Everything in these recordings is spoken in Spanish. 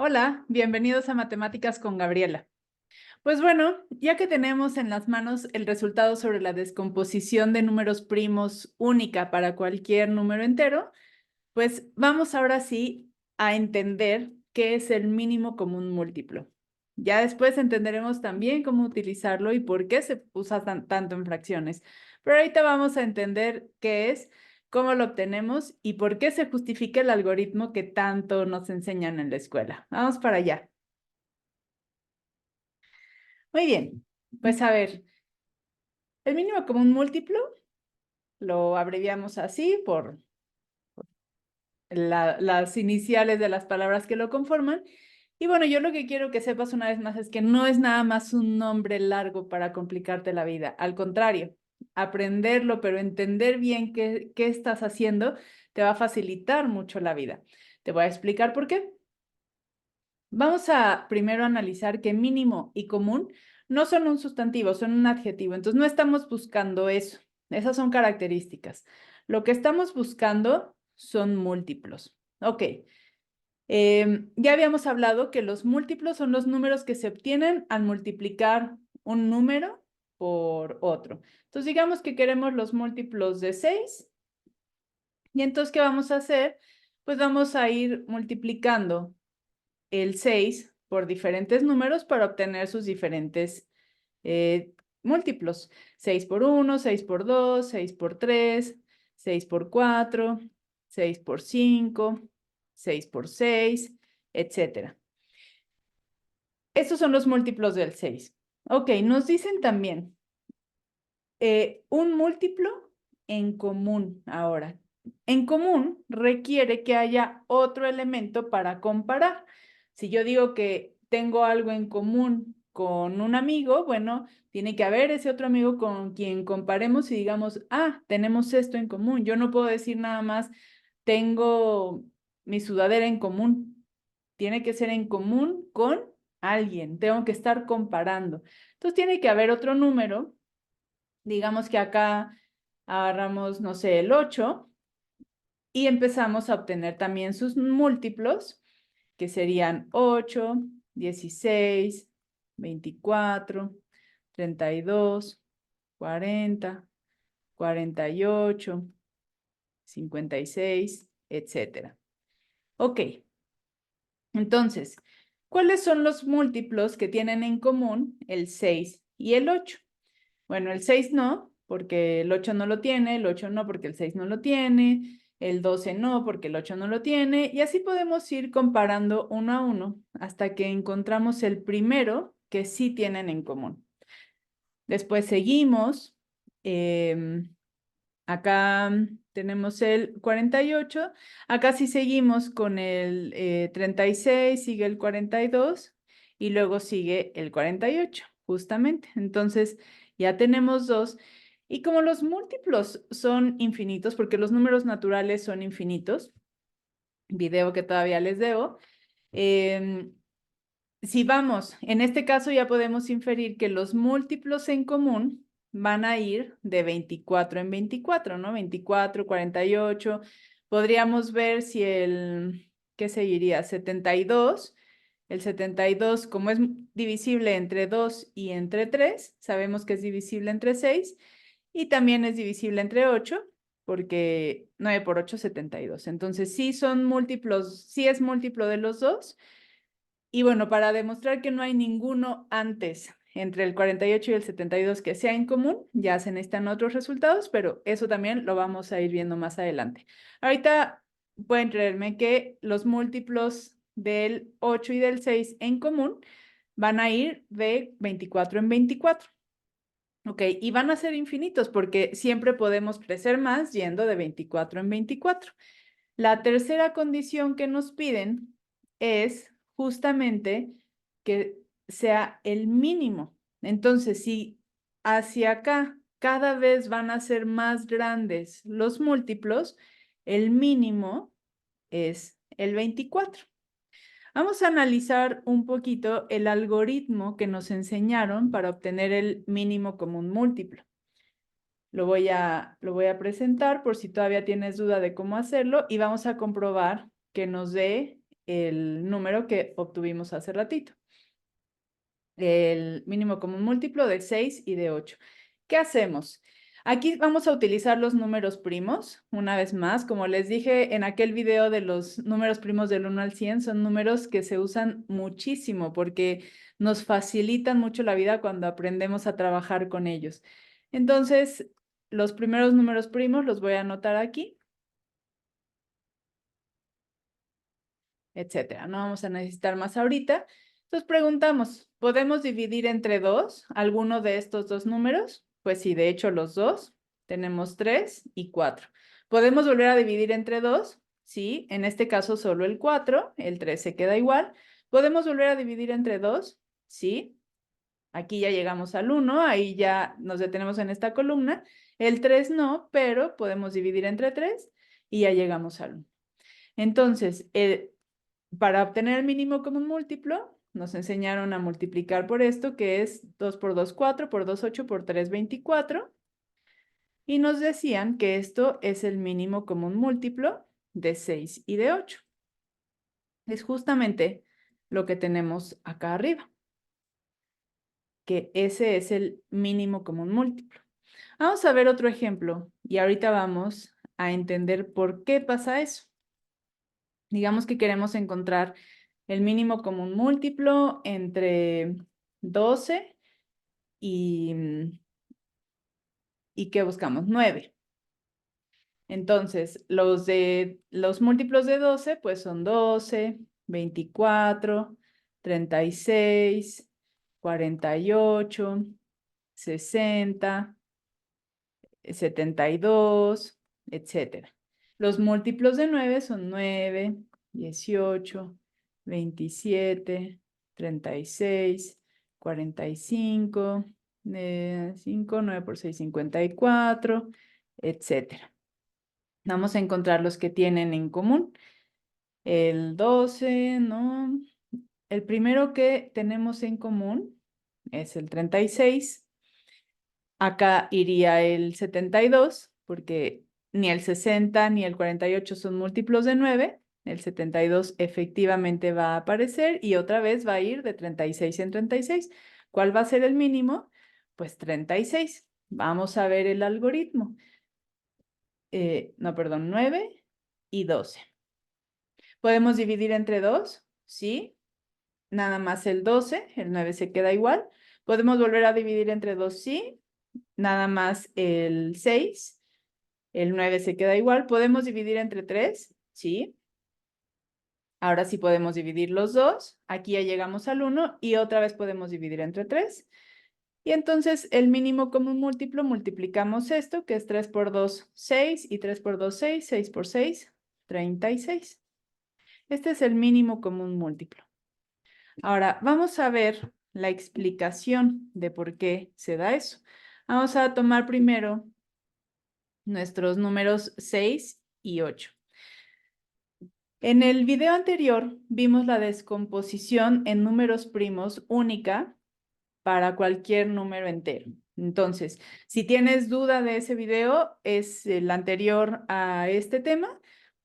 Hola, bienvenidos a Matemáticas con Gabriela. Pues bueno, ya que tenemos en las manos el resultado sobre la descomposición de números primos única para cualquier número entero, pues vamos ahora sí a entender qué es el mínimo común múltiplo. Ya después entenderemos también cómo utilizarlo y por qué se usa tanto en fracciones. Pero ahorita vamos a entender qué es, cómo lo obtenemos y por qué se justifica el algoritmo que tanto nos enseñan en la escuela. Vamos para allá. Muy bien, pues a ver, el mínimo común múltiplo lo abreviamos así por las iniciales de las palabras que lo conforman. Y bueno, yo lo que quiero que sepas una vez más es que no es nada más un nombre largo para complicarte la vida. Al contrario, aprenderlo, pero entender bien qué estás haciendo, te va a facilitar mucho la vida. Te voy a explicar por qué. Vamos a primero analizar que mínimo y común no son un sustantivo, son un adjetivo. Entonces no estamos buscando eso. Esas son características. Lo que estamos buscando son múltiplos. Ok. Ya habíamos hablado que los múltiplos son los números que se obtienen al multiplicar un número por otro. Entonces digamos que queremos los múltiplos de 6. Y entonces, ¿qué vamos a hacer? Pues vamos a ir multiplicando el 6 por diferentes números para obtener sus diferentes múltiplos. 6 por 1, 6 por 2, 6 por 3, 6 por 4, 6 por 5, 6 por 6, etcétera. Estos son los múltiplos del 6. Ok, nos dicen también un múltiplo en común ahora. En común requiere que haya otro elemento para comparar. Si yo digo que tengo algo en común con un amigo, bueno, tiene que haber ese otro amigo con quien comparemos y digamos, ah, tenemos esto en común. Yo no puedo decir nada más, tengo mi sudadera en común. Tiene que ser en común con alguien. Tengo que estar comparando. Entonces tiene que haber otro número. Digamos que acá agarramos, no sé, el 8 y empezamos a obtener también sus múltiplos, que serían 8, 16, 24, 32, 40, 48, 56, etcétera. Ok, entonces, ¿cuáles son los múltiplos que tienen en común el 6 y el 8? Bueno, el 6 no, porque el 8 no lo tiene, el 8 no, porque el 6 no lo tiene, el 12 no, porque el 8 no lo tiene, y así podemos ir comparando uno a uno hasta que encontramos el primero que sí tienen en común. Después seguimos, acá tenemos el 48, acá sí seguimos con el 36, sigue el 42 y luego sigue el 48, justamente. Entonces ya tenemos dos. Y como los múltiplos son infinitos, porque los números naturales son infinitos, video que todavía les debo, si vamos, en este caso ya podemos inferir que los múltiplos en común van a ir de 24 en 24, ¿no? 24, 48. Podríamos ver si ¿qué seguiría? 72. El 72, como es divisible entre 2 y entre 3, sabemos que es divisible entre 6 y también es divisible entre 8, porque 9 por 8 es 72. Entonces, sí son múltiplos, sí es múltiplo de los dos. Y bueno, para demostrar que no hay ninguno antes entre el 48 y el 72 que sea en común, ya se necesitan otros resultados, pero eso también lo vamos a ir viendo más adelante. Ahorita pueden creerme que los múltiplos del 8 y del 6 en común van a ir de 24 en 24. Ok, y van a ser infinitos porque siempre podemos crecer más yendo de 24 en 24. La tercera condición que nos piden es justamente que sea el mínimo. Entonces, si hacia acá cada vez van a ser más grandes los múltiplos, el mínimo es el 24. Vamos a analizar un poquito el algoritmo que nos enseñaron para obtener el mínimo común múltiplo. Lo voy a presentar por si todavía tienes duda de cómo hacerlo y vamos a comprobar que nos dé el número que obtuvimos hace ratito. El mínimo común múltiplo de 6 y de 8. ¿Qué hacemos? Aquí vamos a utilizar los números primos, una vez más. Como les dije en aquel video de los números primos del 1 al 100, son números que se usan muchísimo porque nos facilitan mucho la vida cuando aprendemos a trabajar con ellos. Entonces, los primeros números primos los voy a anotar aquí, etcétera. No vamos a necesitar más ahorita. Entonces preguntamos, ¿podemos dividir entre 2 alguno de estos dos números? Pues sí, de hecho los dos. Tenemos 3 y 4. ¿Podemos volver a dividir entre 2? Sí, en este caso solo el 4, el 3 se queda igual. ¿Podemos volver a dividir entre 2? Sí. Aquí ya llegamos al 1, ahí ya nos detenemos en esta columna. El 3 no, pero podemos dividir entre 3 y ya llegamos al 1. Entonces, para obtener el mínimo común múltiplo, nos enseñaron a multiplicar por esto, que es 2 por 2, 4, por 2, 8, por 3, 24. Y nos decían que esto es el mínimo común múltiplo de 6 y de 8. Es justamente lo que tenemos acá arriba, que ese es el mínimo común múltiplo. Vamos a ver otro ejemplo y ahorita vamos a entender por qué pasa eso. Digamos que queremos encontrar el mínimo común múltiplo entre 12 y ¿qué buscamos? 9. Entonces, los múltiplos de 12, pues son 12, 24, 36, 48, 60, 72, etcétera. Los múltiplos de 9 son 9, 18, 27, 36, 45, 5, 9 por 6, 54, etcétera. Vamos a encontrar los que tienen en común. El 12, ¿no? El primero que tenemos en común es el 36. Acá iría el 72, porque ni el 60 ni el 48 son múltiplos de 9. El 72 efectivamente va a aparecer y otra vez va a ir de 36 en 36. ¿Cuál va a ser el mínimo? Pues 36. Vamos a ver el algoritmo. No, perdón, 9 y 12. ¿Podemos dividir entre 2? Sí. Nada más el 12, el 9 se queda igual. ¿Podemos volver a dividir entre 2? Sí. Nada más el 6, el 9 se queda igual. ¿Podemos dividir entre 3? Sí. Ahora sí podemos dividir los dos. Aquí ya llegamos al 1 y otra vez podemos dividir entre 3. Y entonces el mínimo común múltiplo, multiplicamos esto, que es 3 por 2, 6, y 3 por 2, 6, 6 por 6, 36. Este es el mínimo común múltiplo. Ahora, vamos a ver la explicación de por qué se da eso. Vamos a tomar primero nuestros números 6 y 8. En el video anterior vimos la descomposición en números primos única para cualquier número entero. Entonces, si tienes duda de ese video, es el anterior a este tema,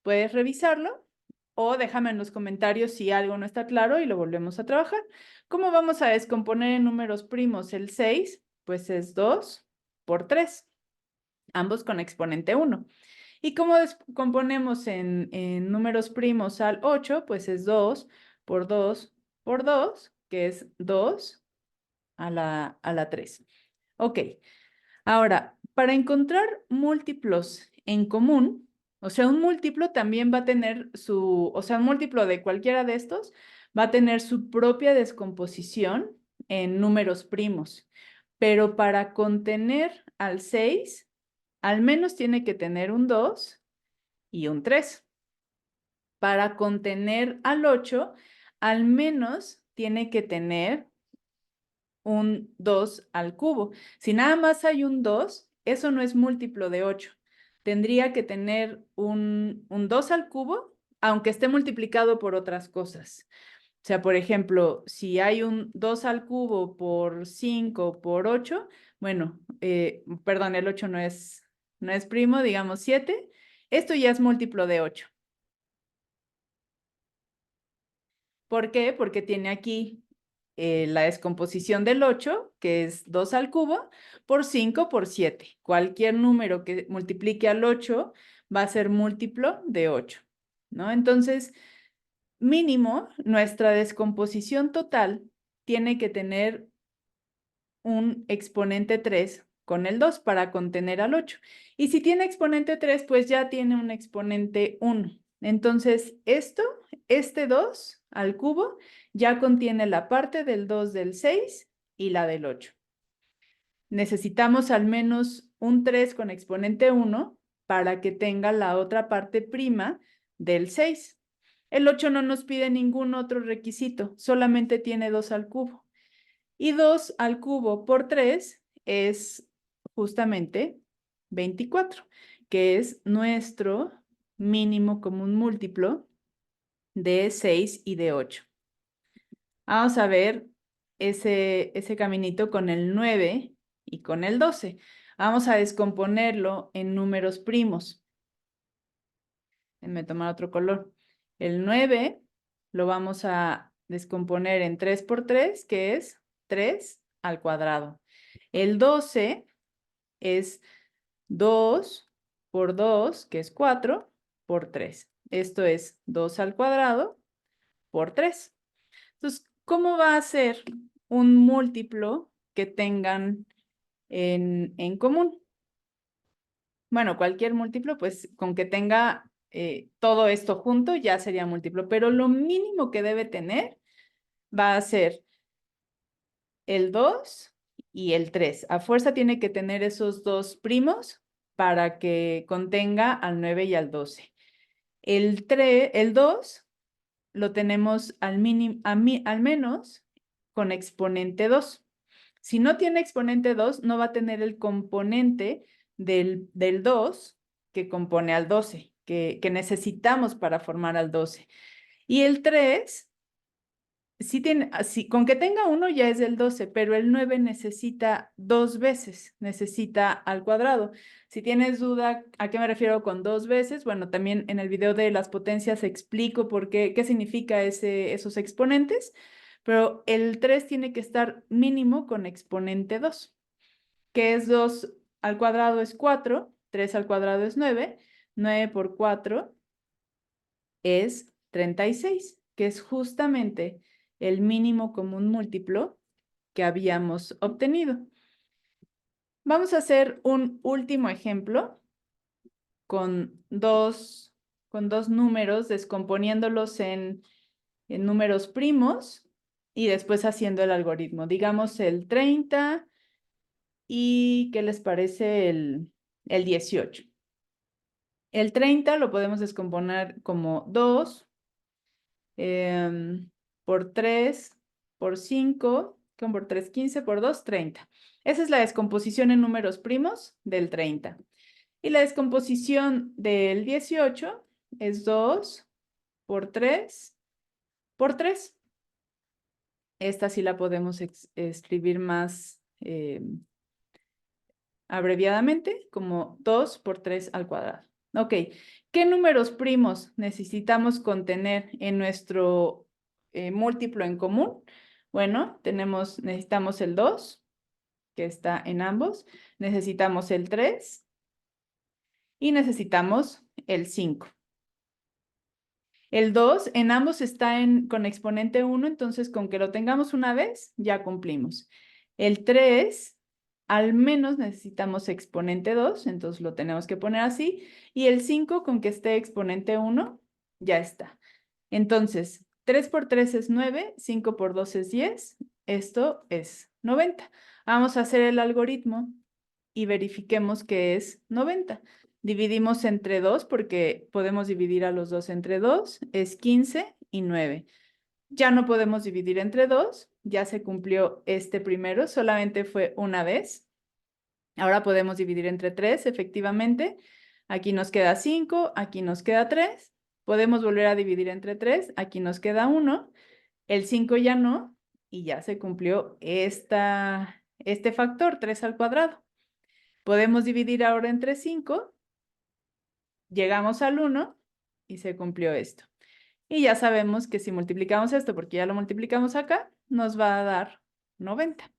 puedes revisarlo o déjame en los comentarios si algo no está claro y lo volvemos a trabajar. ¿Cómo vamos a descomponer en números primos el 6? Pues es 2 por 3, ambos con exponente 1. ¿Y cómo descomponemos en números primos al 8? Pues es 2 por 2 por 2, que es 2 a la 3. Ok, ahora, para encontrar múltiplos en común, o sea, un múltiplo también va a tener un múltiplo de cualquiera de estos va a tener su propia descomposición en números primos. Pero para contener al 6, al menos tiene que tener un 2 y un 3. Para contener al 8, al menos tiene que tener un 2 al cubo. Si nada más hay un 2, eso no es múltiplo de 8. Tendría que tener un 2 al cubo, aunque esté multiplicado por otras cosas. O sea, por ejemplo, si hay un 2 al cubo por 5 por 8, bueno, perdón, el 8 no es primo, digamos 7. Esto ya es múltiplo de 8. ¿Por qué? Porque tiene aquí la descomposición del 8, que es 2 al cubo, por 5 por 7. Cualquier número que multiplique al 8 va a ser múltiplo de 8, ¿no? Entonces, mínimo, nuestra descomposición total tiene que tener un exponente 3 con el 2 para contener al 8. Y si tiene exponente 3, pues ya tiene un exponente 1. Entonces, este 2 al cubo, ya contiene la parte del 2 del 6 y la del 8. Necesitamos al menos un 3 con exponente 1 para que tenga la otra parte prima del 6. El 8 no nos pide ningún otro requisito, solamente tiene 2 al cubo. Y 2 al cubo por 3 es justamente 24, que es nuestro mínimo común múltiplo de 6 y de 8. Vamos a ver ese caminito con el 9 y con el 12. Vamos a descomponerlo en números primos. Déjenme tomar otro color. El 9 lo vamos a descomponer en 3 por 3, que es 3 al cuadrado. El 12 es 2 por 2, que es 4, por 3. Esto es 2 al cuadrado por 3. Entonces, ¿cómo va a ser un múltiplo que tengan en común? Bueno, cualquier múltiplo, pues con que tenga todo esto junto ya sería múltiplo, pero lo mínimo que debe tener va a ser el 2 y el 3. A fuerza tiene que tener esos dos primos para que contenga al 9 y al 12. El 2 lo tenemos al menos con exponente 2. Si no tiene exponente 2, no va a tener el componente del 2 que compone al 12, que necesitamos para formar al 12. Y el 3, con que tenga uno ya es el 12, pero el 9 necesita dos veces, necesita al cuadrado. Si tienes duda a qué me refiero con dos veces, bueno, también en el video de las potencias explico qué significa esos exponentes, pero el 3 tiene que estar mínimo con exponente 2, que es 2 al cuadrado es 4, 3 al cuadrado es 9, 9 por 4 es 36, que es justamente el mínimo común múltiplo que habíamos obtenido. Vamos a hacer un último ejemplo con dos números, descomponiéndolos en números primos y después haciendo el algoritmo. Digamos el 30 y ¿qué les parece el 18? El 30 lo podemos descomponer como 2 por 3 por 5, por 3, 15, por 2, 30. Esa es la descomposición en números primos del 30. Y la descomposición del 18 es 2 por 3 por 3. Esta sí la podemos escribir más abreviadamente como 2 por 3 al cuadrado. Ok, ¿qué números primos necesitamos contener en nuestro múltiplo en común? Bueno, necesitamos el 2, que está en ambos, necesitamos el 3 y necesitamos el 5. El 2 en ambos está con exponente 1, entonces con que lo tengamos una vez, ya cumplimos. El 3, al menos necesitamos exponente 2, entonces lo tenemos que poner así. Y el 5, con que esté exponente 1, ya está. Entonces, 3 por 3 es 9, 5 por 2 es 10, esto es 90. Vamos a hacer el algoritmo y verifiquemos que es 90. Dividimos entre 2 porque podemos dividir a los dos entre 2, es 15 y 9. Ya no podemos dividir entre 2, ya se cumplió este primero, solamente fue una vez. Ahora podemos dividir entre 3, efectivamente. Aquí nos queda 5, aquí nos queda 3. Podemos volver a dividir entre 3, aquí nos queda 1. El 5 ya no, y ya se cumplió este factor, 3 al cuadrado. Podemos dividir ahora entre 5, llegamos al 1 y se cumplió esto. Y ya sabemos que si multiplicamos esto, porque ya lo multiplicamos acá, nos va a dar 90.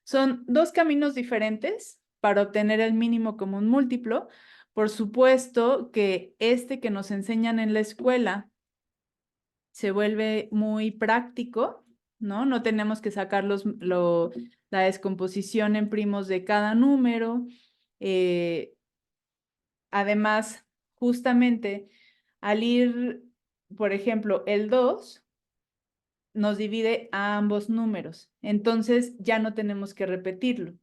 Son dos caminos diferentes para obtener el mínimo común múltiplo. Por supuesto que este que nos enseñan en la escuela se vuelve muy práctico, ¿no? No tenemos que sacar la descomposición en primos de cada número. Además, justamente al ir, por ejemplo, el 2 nos divide a ambos números. Entonces ya no tenemos que repetirlo,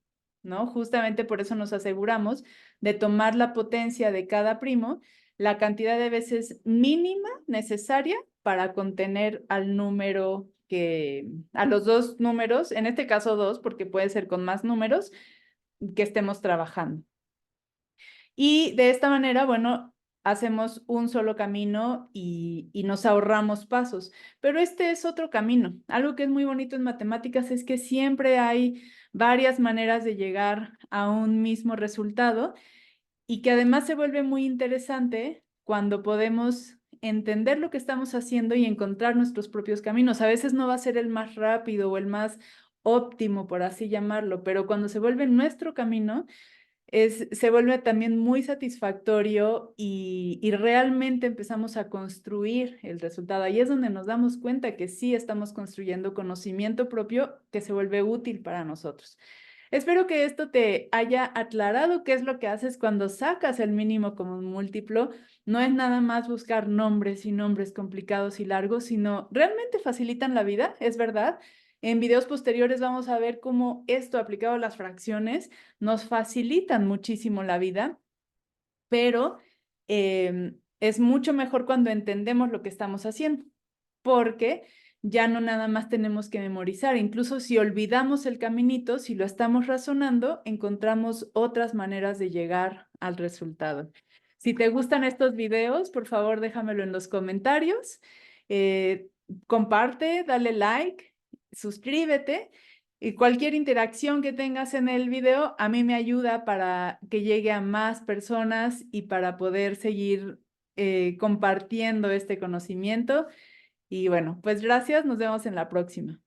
¿no? Justamente por eso nos aseguramos de tomar la potencia de cada primo, la cantidad de veces mínima necesaria para contener al número a los dos números, en este caso 2, porque puede ser con más números, que estemos trabajando. Y de esta manera, bueno, hacemos un solo camino y nos ahorramos pasos. Pero este es otro camino. Algo que es muy bonito en matemáticas es que siempre hay varias maneras de llegar a un mismo resultado y que además se vuelve muy interesante cuando podemos entender lo que estamos haciendo y encontrar nuestros propios caminos. A veces no va a ser el más rápido o el más óptimo, por así llamarlo, pero cuando se vuelve nuestro camino, se vuelve también muy satisfactorio y realmente empezamos a construir el resultado. Ahí es donde nos damos cuenta que sí estamos construyendo conocimiento propio que se vuelve útil para nosotros. Espero que esto te haya aclarado qué es lo que haces cuando sacas el mínimo común múltiplo. No es nada más buscar nombres y nombres complicados y largos, sino realmente facilitan la vida, es verdad. En videos posteriores vamos a ver cómo esto aplicado a las fracciones nos facilitan muchísimo la vida, pero es mucho mejor cuando entendemos lo que estamos haciendo, porque ya no nada más tenemos que memorizar. Incluso si olvidamos el caminito, si lo estamos razonando, encontramos otras maneras de llegar al resultado. Si te gustan estos videos, por favor, déjamelo en los comentarios. Comparte, dale like, suscríbete. Y cualquier interacción que tengas en el video a mí me ayuda para que llegue a más personas y para poder seguir compartiendo este conocimiento. Y bueno, pues gracias, nos vemos en la próxima.